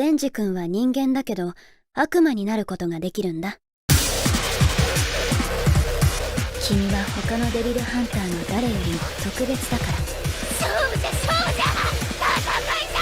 デンジ君は人間だけど悪魔になることができるんだ。君は他のデビルハンターの誰よりも特別だから。勝負じゃ勝負じゃ、戦いだ。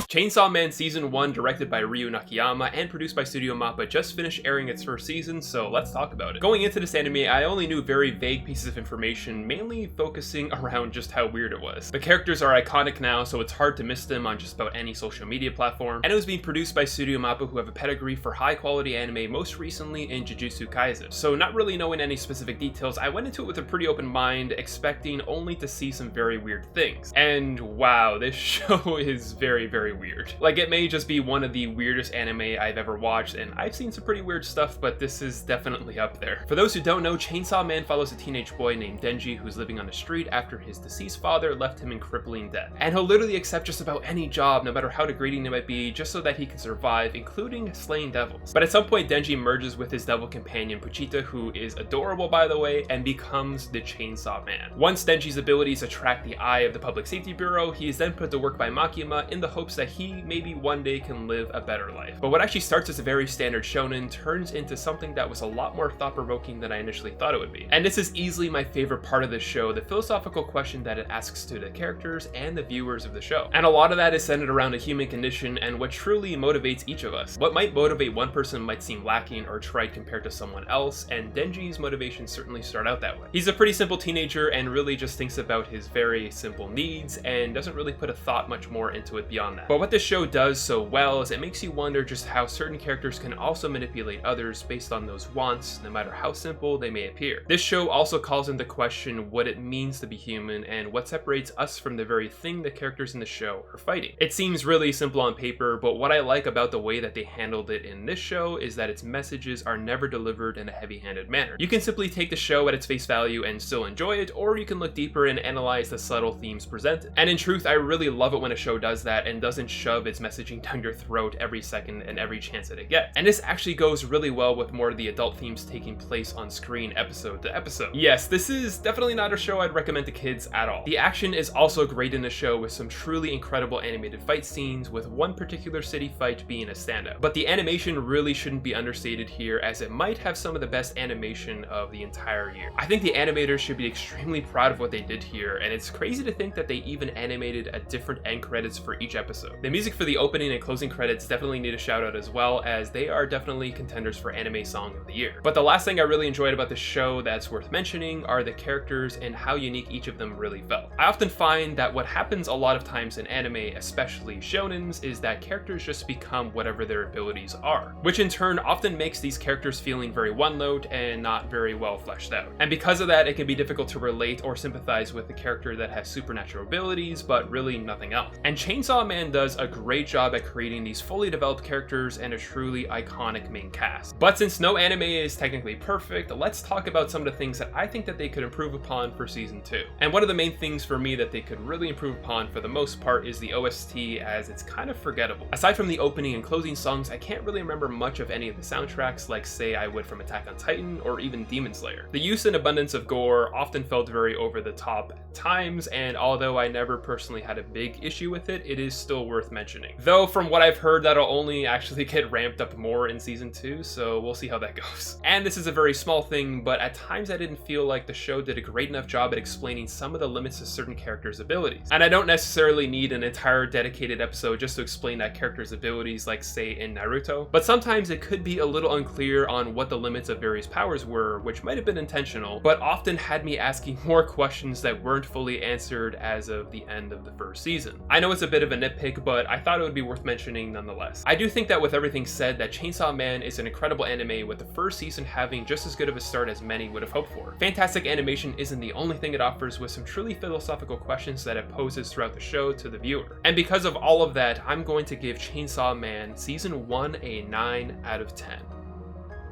Chainsaw Man Season 1, directed by Ryuu Nakayama and produced by Studio MAPPA, just finished airing its first season, so let's talk about it. Going into this anime, I only knew very vague pieces of information, mainly focusing around just how weird it was. The characters are iconic now, so it's hard to miss them on just about any social media platform, and it was being produced by Studio MAPPA, who have a pedigree for high-quality anime, most recently in Jujutsu Kaisen. So not really knowing any specific details, I went into it with a pretty open mind, expecting only to see some very weird things. And wow, this show is very, very weird. Like, it may just be one of the weirdest anime I've ever watched, and I've seen some pretty weird stuff, but this is definitely up there. For those who don't know, Chainsaw Man follows a teenage boy named Denji who's living on the street after his deceased father left him in crippling debt. And he'll literally accept just about any job, no matter how degrading it might be, just so that he can survive, including slaying devils. But at some point, Denji merges with his devil companion Puchita, who is adorable by the way, and becomes the Chainsaw Man. Once Denji's abilities attract the eye of the Public Safety Bureau, he is then put to work by Makima in the hopes that he maybe one day can live a better life. But what actually starts as a very standard shonen turns into something that was a lot more thought-provoking than I initially thought it would be. And this is easily my favorite part of the show, the philosophical question that it asks to the characters and the viewers of the show. And a lot of that is centered around the human condition and what truly motivates each of us. What might motivate one person might seem lacking or trite compared to someone else, and Denji's motivations certainly start out that way. He's a pretty simple teenager and really just thinks about his very simple needs and doesn't really put a thought much more into it beyond that. But what this show does so well is it makes you wonder just how certain characters can also manipulate others based on those wants, no matter how simple they may appear. This show also calls into question what it means to be human and what separates us from the very thing the characters in the show are fighting. It seems really simple on paper, but what I like about the way that they handled it in this show is that its messages are never delivered in a heavy-handed manner. You can simply take the show at its face value and still enjoy it, or you can look deeper and analyze the subtle themes presented. And in truth, I really love it when a show does that and doesn't shove its messaging down your throat every second and every chance that it gets. And this actually goes really well with more of the adult themes taking place on screen episode to episode. Yes, this is definitely not a show I'd recommend to kids at all. The action is also great in the show with some truly incredible animated fight scenes, with one particular city fight being a standout. But the animation really shouldn't be understated here, as it might have some of the best animation of the entire year. I think the animators should be extremely proud of what they did here, and it's crazy to think that they even animated a different end credits for each episode. The music for the opening and closing credits definitely need a shout out as well, as they are definitely contenders for anime song of the year. But the last thing I really enjoyed about the show that's worth mentioning are the characters and how unique each of them really felt. I often find that what happens a lot of times in anime, especially shonens, is that characters just become whatever their abilities are, which in turn often makes these characters feeling very one-note and not very well fleshed out. And because of that, it can be difficult to relate or sympathize with a character that has supernatural abilities but really nothing else. And Chainsaw Man does a great job at creating these fully developed characters and a truly iconic main cast. But since no anime is technically perfect, let's talk about some of the things that I think that they could improve upon for season 2. And one of the main things for me that they could really improve upon for the most part is the OST, as it's kind of forgettable. Aside from the opening and closing songs, I can't really remember much of any of the soundtracks like say I would from Attack on Titan or even Demon Slayer. The use and abundance of gore often felt very over the top at times, and although I never personally had a big issue with it, it is still worth mentioning. Though from what I've heard, that'll only actually get ramped up more in season 2, so we'll see how that goes. And this is a very small thing, but at times I didn't feel like the show did a great enough job at explaining some of the limits to certain characters' abilities. And I don't necessarily need an entire dedicated episode just to explain that character's abilities like say in Naruto, but sometimes it could be a little unclear on what the limits of various powers were, which might have been intentional, but often had me asking more questions that weren't fully answered as of the end of the first season. I know it's a bit of a nitpick, but I thought it would be worth mentioning nonetheless. I do think that with everything said, that Chainsaw Man is an incredible anime, with the first season having just as good of a start as many would have hoped for. Fantastic animation isn't the only thing it offers, with some truly philosophical questions that it poses throughout the show to the viewer. And because of all of that, I'm going to give Chainsaw Man Season 1 a 9 out of 10.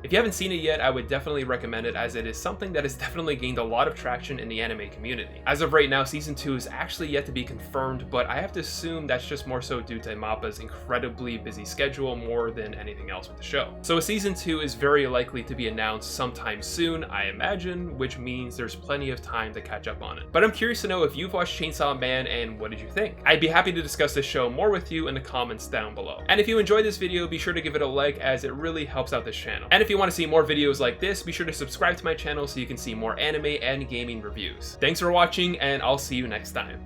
If you haven't seen it yet, I would definitely recommend it, as it is something that has definitely gained a lot of traction in the anime community. As of right now, season 2 is actually yet to be confirmed, but I have to assume that's just more so due to MAPPA's incredibly busy schedule more than anything else with the show. So a season 2 is very likely to be announced sometime soon, I imagine, which means there's plenty of time to catch up on it. But I'm curious to know if you've watched Chainsaw Man and what did you think? I'd be happy to discuss this show more with you in the comments down below. And if you enjoyed this video, be sure to give it a like, as it really helps out this channel. And if you want to see more videos like this, be sure to subscribe to my channel so you can see more anime and gaming reviews. Thanks for watching, and I'll see you next time.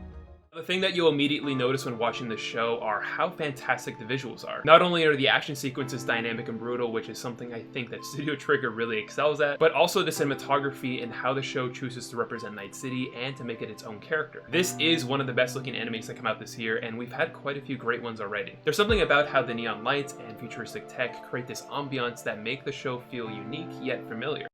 The thing that you'll immediately notice when watching the show are how fantastic the visuals are. Not only are the action sequences dynamic and brutal, which is something I think that Studio Trigger really excels at, but also the cinematography and how the show chooses to represent Night City and to make it its own character. This is one of the best looking animes that come out this year, and we've had quite a few great ones already. There's something about how the neon lights and futuristic tech create this ambiance that make the show feel unique yet familiar.